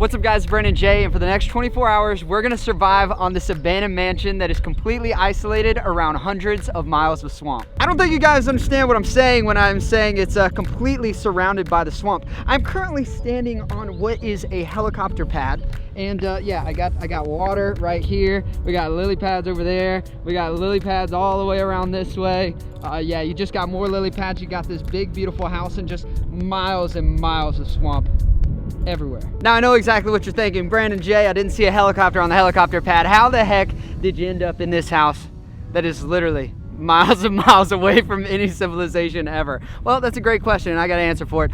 What's up guys, Brandon J, and for the next 24 hours, we're gonna survive on this abandoned mansion that is completely isolated around hundreds of miles of swamp. I don't think you guys understand what I'm saying when I'm saying it's completely surrounded by the swamp. I'm currently standing on what is a helicopter pad. And yeah, I got water right here. We got lily pads over there. We got lily pads all the way around this way. Yeah, you just got more lily pads. You got this big, beautiful house and just miles and miles of swamp everywhere. Now I know exactly what you're thinking. Brandon J, I didn't see a helicopter on the helicopter pad. How the heck did you end up in this house that is literally miles and miles away from any civilization ever? Well, that's a great question and I got an answer for it.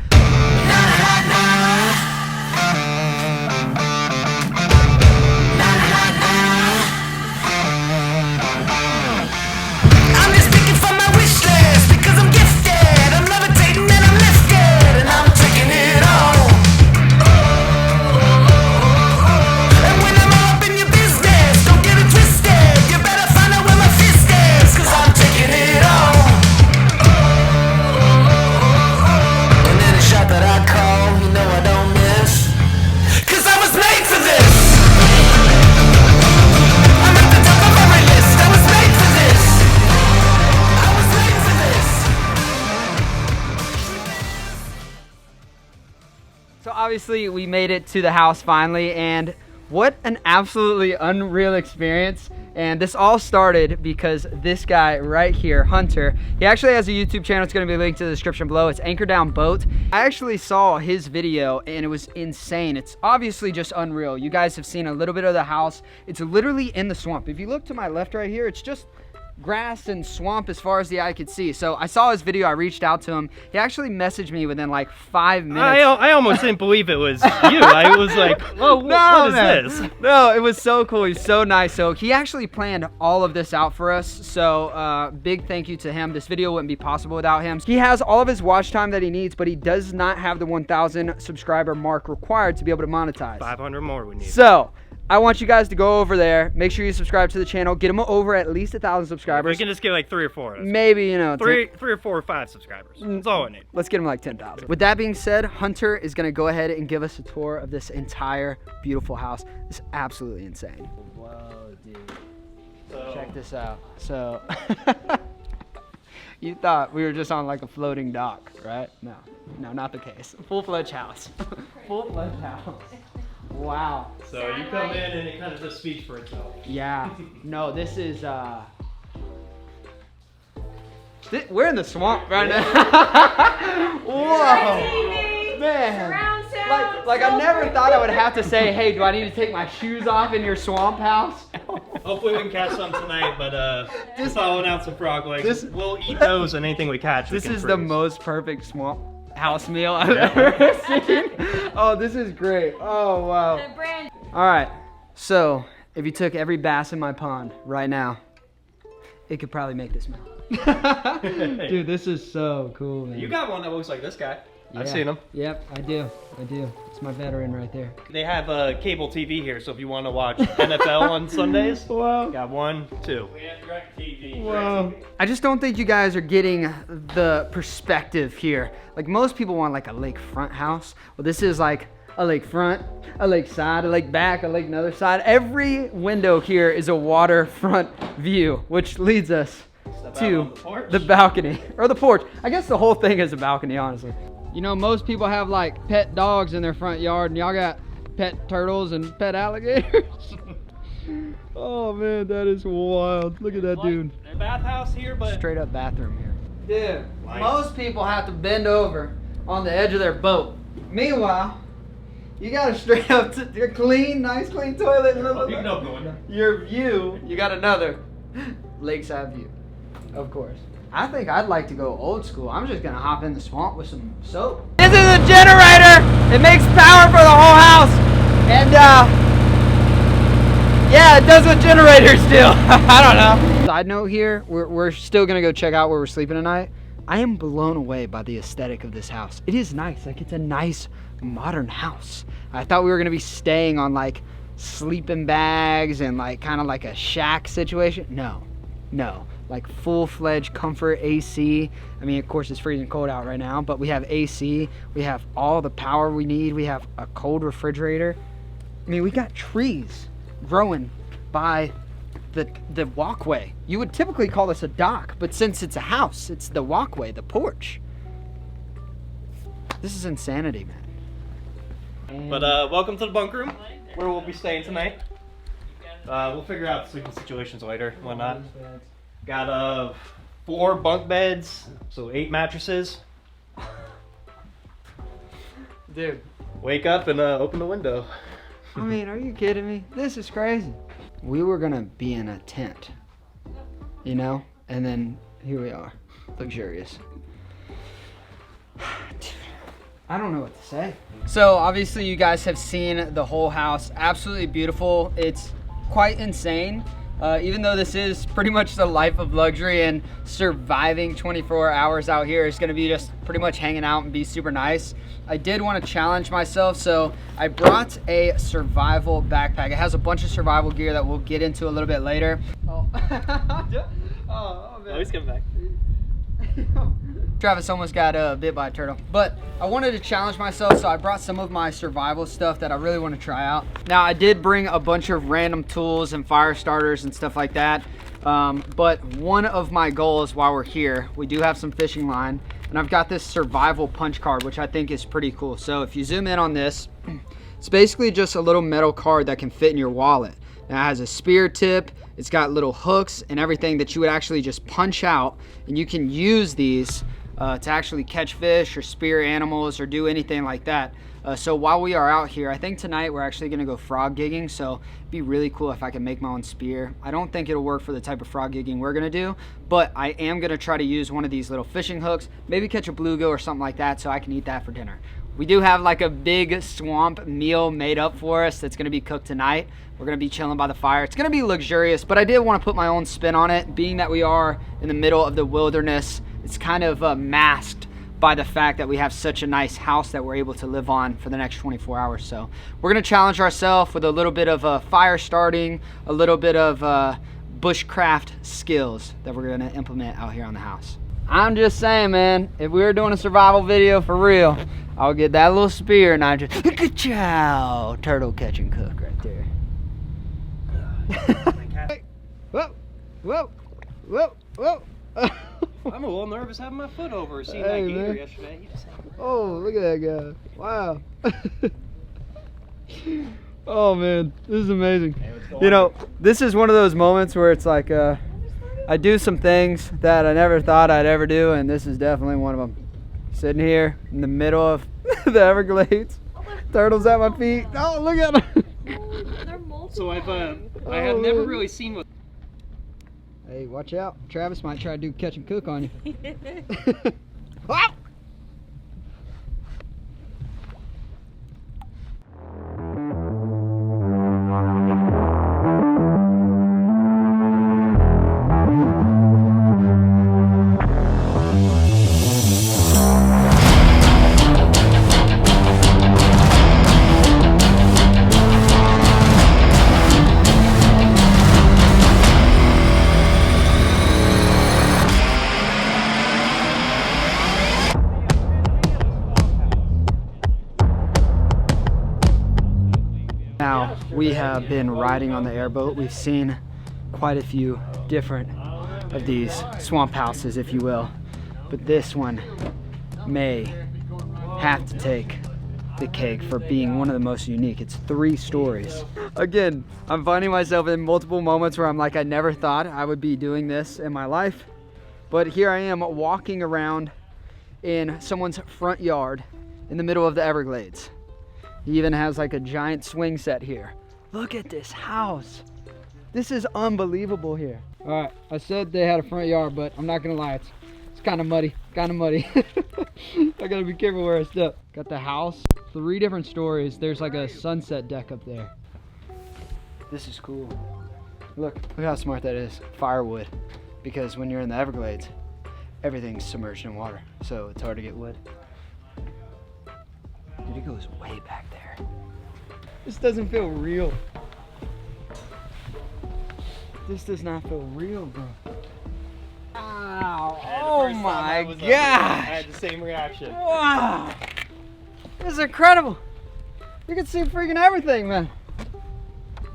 So obviously we made it to the house finally, and what an absolutely unreal experience. And this all started because this guy right here, Hunter, he actually has a YouTube channel. It's going to be linked to the description below. It's Anchor Down Boat. I actually saw his video and it was insane. It's obviously just unreal. You guys have seen a little bit of the house. It's literally in the swamp. If you look to my left right here, it's just grass and swamp as far as the eye could see. So I saw his video, I reached out to him. He actually messaged me within like 5 minutes. I almost didn't believe it was you. I was like, oh, what is this? No, it was so cool. He's so nice. So he actually planned all of this out for us. So big thank you to him. This video wouldn't be possible without him. He has all of his watch time that he needs, but he does not have the 1,000 subscriber mark required to be able to monetize. 500 more we need. So I want you guys to go over there. Make sure you subscribe to the channel. Get them over at least 1,000 subscribers. We can just get like 3 or 4. Maybe, you know. Three or 4 or 5 subscribers. That's all I need. Let's get them like 10,000. With that being said, Hunter is going to go ahead and give us a tour of this entire beautiful house. It's absolutely insane. Whoa, dude. Check this out. So, you thought we were just on like a floating dock, right? No, not the case. Full-fledged house. Full-fledged house. Wow. So you come in and it kind of just speaks for itself. Yeah. No, this is we're in the swamp right now. Whoa. Man. Like I never thought I would have to say, hey, do I need to take my shoes off in your swamp house? Hopefully we can catch some tonight, but just following out some frog legs. We'll eat those and anything we catch. This is the most perfect swamp house meal I've ever seen. Oh, this is great. Oh, wow. All right, so if you took every bass in my pond right now, it could probably make this meal. Dude, this is so cool, man. You got one that looks like this guy. Yeah. I've seen him. Yep, I do. It's my veteran right there. They have cable TV here, so if you want to watch NFL on Sundays, wow. Got 1, 2. We have direct TV. Wow. I just don't think you guys are getting the perspective here. Like most people want like a lakefront house. Well, this is like a lakefront, a lake side, a lake back, a lake another side. Every window here is a waterfront view, which leads us to the balcony or the porch. I guess the whole thing is a balcony, honestly. You know, most people have like pet dogs in their front yard, and y'all got pet turtles and pet alligators. Oh man, that is wild. Look at that dude. A bathhouse here, but straight up bathroom here. Dude, most people have to bend over on the edge of their boat. Meanwhile, you got a straight up clean, nice clean toilet. Your view, you got another lakeside view, of course. I think I'd like to go old school. I'm just gonna hop in the swamp with some soap. This is a generator. It makes power for the whole house. And yeah, it does what generators do. I don't know. Side note here, we're still gonna go check out where we're sleeping tonight. I am blown away by the aesthetic of this house. It is nice, like it's a nice modern house. I thought we were gonna be staying on like sleeping bags and like kind of like a shack situation. No. Like full-fledged comfort AC. I mean, of course it's freezing cold out right now, but we have AC. We have all the power we need. We have a cold refrigerator. I mean, we got trees growing by the walkway. You would typically call this a dock, but since it's a house, it's the walkway, the porch. This is insanity, man. But welcome to the bunk room, where we'll be staying tonight. We'll figure out sleeping situations later, whatnot. Got 4 bunk beds, so 8 mattresses. Dude. Wake up and open the window. I mean, are you kidding me? This is crazy. We were gonna be in a tent, you know? And then here we are, luxurious. Dude, I don't know what to say. So obviously you guys have seen the whole house, absolutely beautiful. It's quite insane. Even though this is pretty much the life of luxury, and surviving 24 hours out here is gonna be just pretty much hanging out and be super nice, I did want to challenge myself, so I brought a survival backpack. It has a bunch of survival gear that we'll get into a little bit later. Oh, man. Oh, he's coming back. Travis almost got bit by a turtle. But I wanted to challenge myself, so I brought some of my survival stuff that I really want to try out. Now, I did bring a bunch of random tools and fire starters and stuff like that. But one of my goals while we're here, we do have some fishing line, and I've got this survival punch card, which I think is pretty cool. So if you zoom in on this, it's basically just a little metal card that can fit in your wallet. Now it has a spear tip, it's got little hooks and everything that you would actually just punch out, and you can use these to actually catch fish or spear animals or do anything like that. So while we are out here, I think tonight we're actually gonna go frog gigging, so it'd be really cool if I can make my own spear. I don't think it'll work for the type of frog gigging we're gonna do, but I am gonna try to use one of these little fishing hooks, maybe catch a bluegill or something like that, so I can eat that for dinner. We do have like a big swamp meal made up for us that's gonna be cooked tonight. We're gonna be chilling by the fire. It's gonna be luxurious, but I did wanna put my own spin on it, being that we are in the middle of the wilderness. It's kind of masked by the fact that we have such a nice house that we're able to live on for the next 24 hours. So we're gonna challenge ourselves with a little bit of fire starting, a little bit of bushcraft skills that we're gonna implement out here on the house. I'm just saying, man, if we were doing a survival video for real, I'll get that little spear and I just, ka-chow, turtle catch and cook right there. Whoa, whoa, whoa, whoa. I'm a little nervous having my foot over. Seeing Hey, that gator man. yesterday. Oh, look at that guy. Wow. Oh, man. This is amazing. Hey, you know, this is one of those moments where it's like I do some things that I never thought I'd ever do, and this is definitely one of them. Sitting here in the middle of the Everglades. Turtles at my feet. Oh, look at them. They're multiple. So I have never really seen what. Hey, watch out. Travis might try to do catch and cook on you. Wow. Now, we have been riding on the airboat. We've seen quite a few different of these swamp houses, if you will. But this one may have to take the cake for being one of the most unique. It's 3 stories. Again, I'm finding myself in multiple moments where I'm like, I never thought I would be doing this in my life. But here I am walking around in someone's front yard in the middle of the Everglades. He even has like a giant swing set here. Look at this house. This is unbelievable here. All right, I said they had a front yard, but I'm not gonna lie, it's kind of muddy, I gotta be careful where I step. Got the house, 3 different stories. There's like a sunset deck up there. This is cool. Look how smart that is. Firewood, because when you're in the Everglades, everything's submerged in water, so it's hard to get wood. Dude, it goes way back there. This doesn't feel real. This does not feel real, bro. Ow. Oh my gosh. I had the same reaction. Wow. This is incredible. You can see freaking everything, man.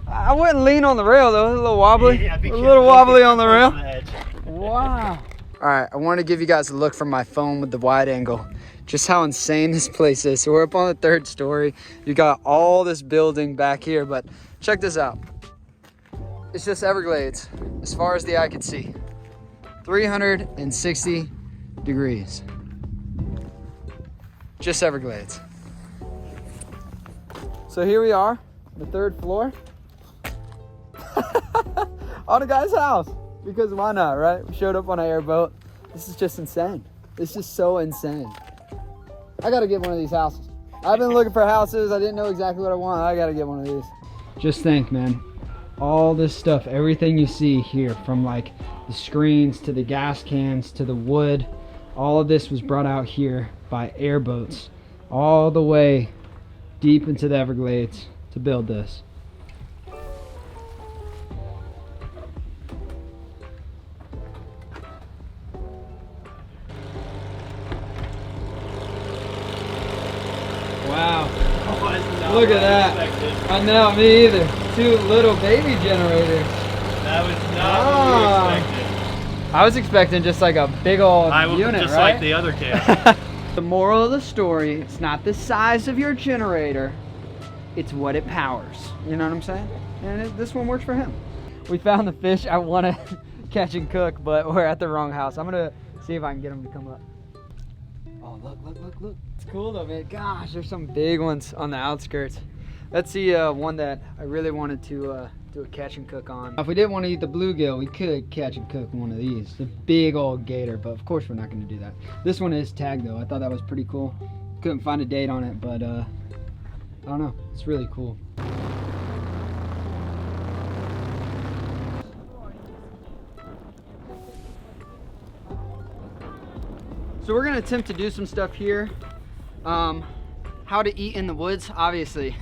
I wouldn't lean on the rail though. It's a little wobbly. Yeah, a little wobbly on the rail. edge. Wow. All right, I want to give you guys a look from my phone with the wide angle. Just how insane this place is. So we're up on the 3rd story. You got all this building back here, but check this out. It's just Everglades as far as the eye can see. 360 degrees. Just Everglades. So here we are, the 3rd floor. On a guy's house. Because why not, right? We showed up on an airboat. This is just insane. This is so insane. I gotta get one of these houses. I've been looking for houses. I didn't know exactly what I want. I gotta get one of these. Just think, man. All this stuff, everything you see here, from like the screens to the gas cans to the wood, all of this was brought out here by airboats all the way deep into the Everglades to build this. Wow. Oh, Look at that. I know, me either. 2 little baby generators. That was not what we expected. I was expecting just like a big old unit, just right? like the other camp. The moral of the story, it's not the size of your generator, it's what it powers. You know what I'm saying? And this one works for him. We found the fish I want to catch and cook, but we're at the wrong house. I'm going to see if I can get them to come up. Oh, look. It's cool though, man. Gosh, there's some big ones on the outskirts. That's the one that I really wanted to do a catch and cook on. If we didn't want to eat the bluegill, we could catch and cook one of these. The big old gator, but of course we're not going to do that. This one is tagged though. I thought that was pretty cool. Couldn't find a date on it, but I don't know. It's really cool. So we're gonna attempt to do some stuff here. How to eat in the woods, obviously.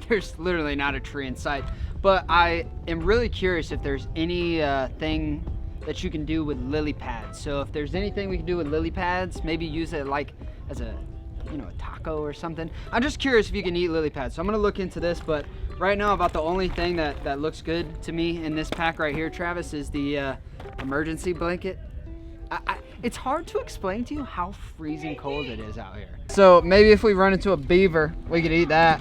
There's literally not a tree in sight. But I am really curious if there's any thing that you can do with lily pads. So if there's anything we can do with lily pads, maybe use it like as a, you know, a taco or something. I'm just curious if you can eat lily pads. So I'm gonna look into this, but right now about the only thing that looks good to me in this pack right here, Travis, is the emergency blanket. It's hard to explain to you how freezing cold it is out here. So maybe if we run into a beaver, we could eat that.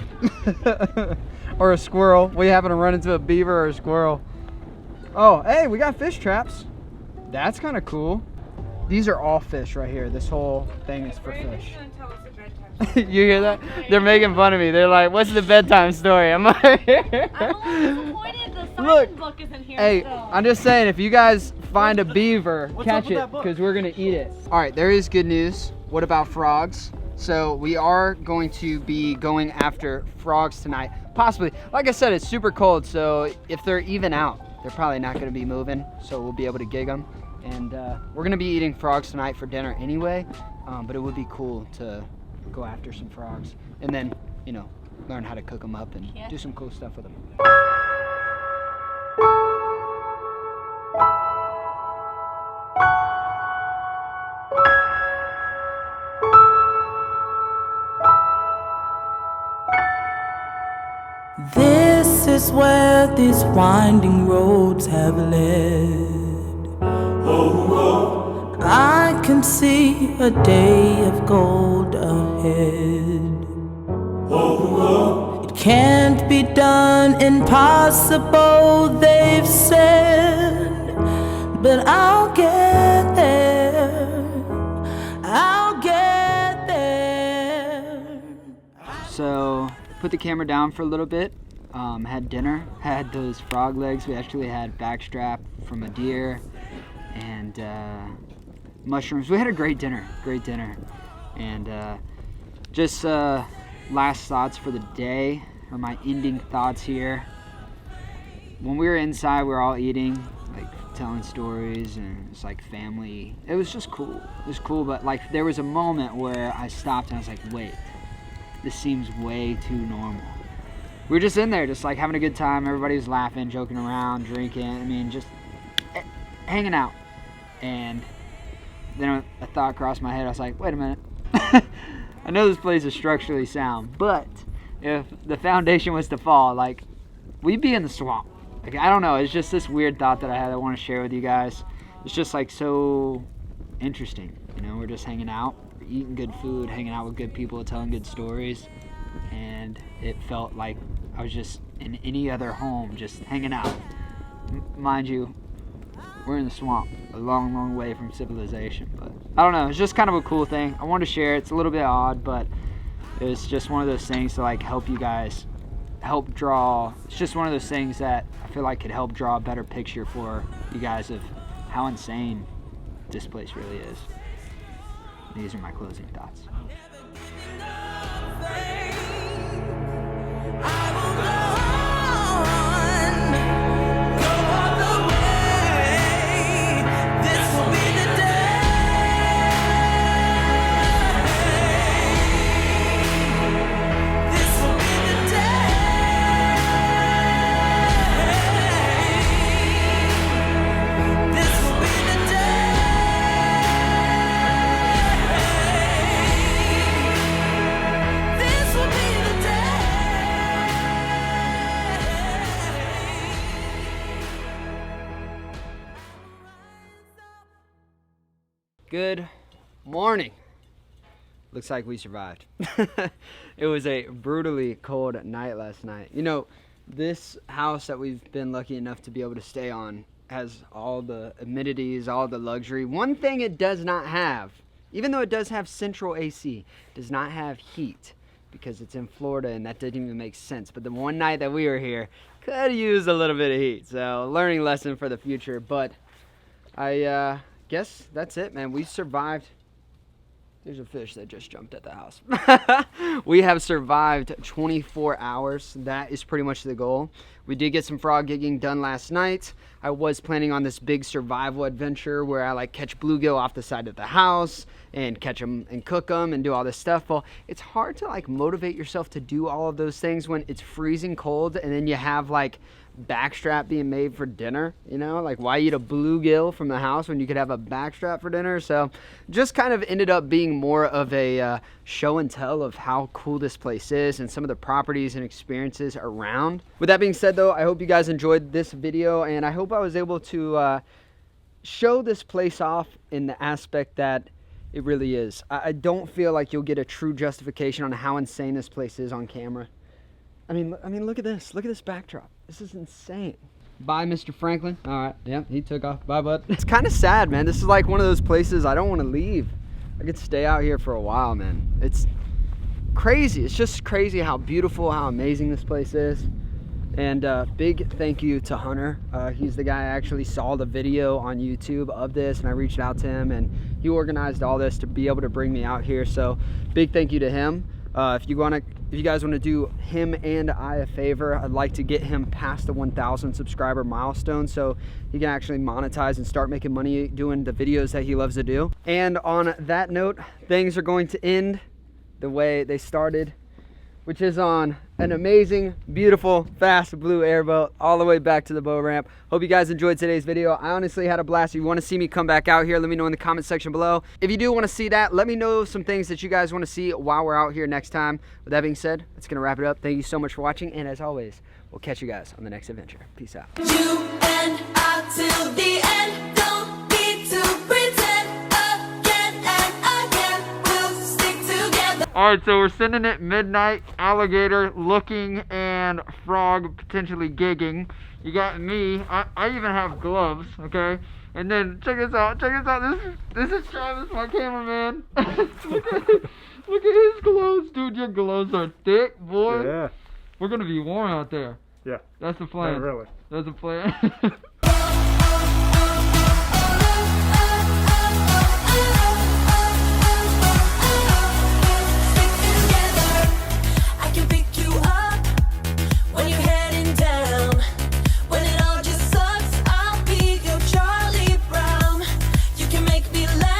Or a squirrel. We happen to run into a beaver or a squirrel. Oh, hey, we got fish traps. That's kind of cool. These are all fish right here. This whole thing is for fish. You hear that? They're making fun of me. They're like, what's the bedtime story? I'm like, I'm only disappointed the science book isn't here. Hey, still. I'm just saying, if you guys find a beaver, catch it, because we're gonna eat it. All right, there is good news. What about frogs? So we are going to be going after frogs tonight, possibly. Like I said, it's super cold, so if they're even out, they're probably not gonna be moving, so we'll be able to gig them. And we're gonna be eating frogs tonight for dinner anyway, but it would be cool to go after some frogs and then, you know, learn how to cook them up and do some cool stuff with them. This is where these winding roads have led. I can see a day of gold ahead. It can't be done, impossible, they've said. But I'll get there. I'll get there. So, put the camera down for a little bit. Had dinner, had those frog legs. We actually had backstrap from a deer and mushrooms. We had a great dinner, and just last thoughts for the day, or my ending thoughts here. When we were inside, we were all eating, like telling stories, and it's like family. It was just cool. It was cool, but like there was a moment where I stopped and I was like, wait, this seems way too normal. We were just in there, just like having a good time. Everybody was laughing, joking around, drinking. I mean, just hanging out. And then a thought crossed my head. I was like, wait a minute. I know this place is structurally sound, but if the foundation was to fall, like, we'd be in the swamp. Like, I don't know, it's just this weird thought that I had I want to share with you guys. It's just like so interesting, you know, we're just hanging out, we're eating good food, hanging out with good people, telling good stories, and it felt like I was just in any other home, just hanging out. Mind you, we're in the swamp, a long, long way from civilization, but I don't know, it's just kind of a cool thing. I wanted to share it. It's a little bit odd, but it's just one of those things to like help you guys, help draw. It's just one of those things that I feel like could help draw a better picture for you guys of how insane this place really is. These are my closing thoughts. Good morning. Looks like we survived. It was a brutally cold night last night. You know, this house that we've been lucky enough to be able to stay on has all the amenities, all the luxury. One thing it does not have, even though it does have central AC, does not have heat because it's in Florida and that didn't even make sense. But the one night that we were here, could use a little bit of heat. So learning lesson for the future, but I guess that's it, man. We survived. There's a fish that just jumped at the house. We have survived 24 hours. That is pretty much the goal. We did get some frog gigging done last night. I was planning on this big survival adventure where I like catch bluegill off the side of the house and catch them and cook them and do all this stuff. Well, it's hard to like motivate yourself to do all of those things when it's freezing cold and then you have like backstrap being made for dinner, you know, like why eat a bluegill from the house when you could have a backstrap for dinner? So just kind of ended up being more of a show and tell of how cool this place is and some of the properties and experiences around. With that being said though, I hope you guys enjoyed this video and I hope I was able to show this place off in the aspect that it really is. I don't feel like you'll get a true justification on how insane this place is on camera. I mean, look at this. Look at this backdrop. This is insane. Bye, Mr. Franklin. All right, yeah, he took off. Bye, bud. It's kind of sad, man. This is like one of those places I don't want to leave. I could stay out here for a while, man. It's crazy. It's just crazy how beautiful, how amazing this place is. And big thank you to Hunter. He's the guy I actually saw the video on YouTube of this, and I reached out to him, and he organized all this to be able to bring me out here. So big thank you to him. If you guys want to do him and I a favor, I'd like to get him past the 1,000 subscriber milestone so he can actually monetize and start making money doing the videos that he loves to do. And on that note, things are going to end the way they started, which is on an amazing, beautiful, fast blue airboat all the way back to the boat ramp. Hope you guys enjoyed today's video. I honestly had a blast. If you want to see me come back out here, let me know in the comment section below. If you do want to see that, let me know some things that you guys want to see while we're out here next time. With that being said, that's going to wrap it up. Thank you so much for watching, and as always, we'll catch you guys on the next adventure. Peace out. You and I till the end, don't need to pretend again and again, we'll stick together. All right, so we're sitting at midnight, alligator looking and frog potentially gigging. You got me. I even have gloves, okay? And then check this out. This is Travis, my cameraman. Look at his gloves, dude. Your gloves are thick, boy. Yeah. We're gonna be warm out there. Yeah. That's the plan. Not really. That's the plan.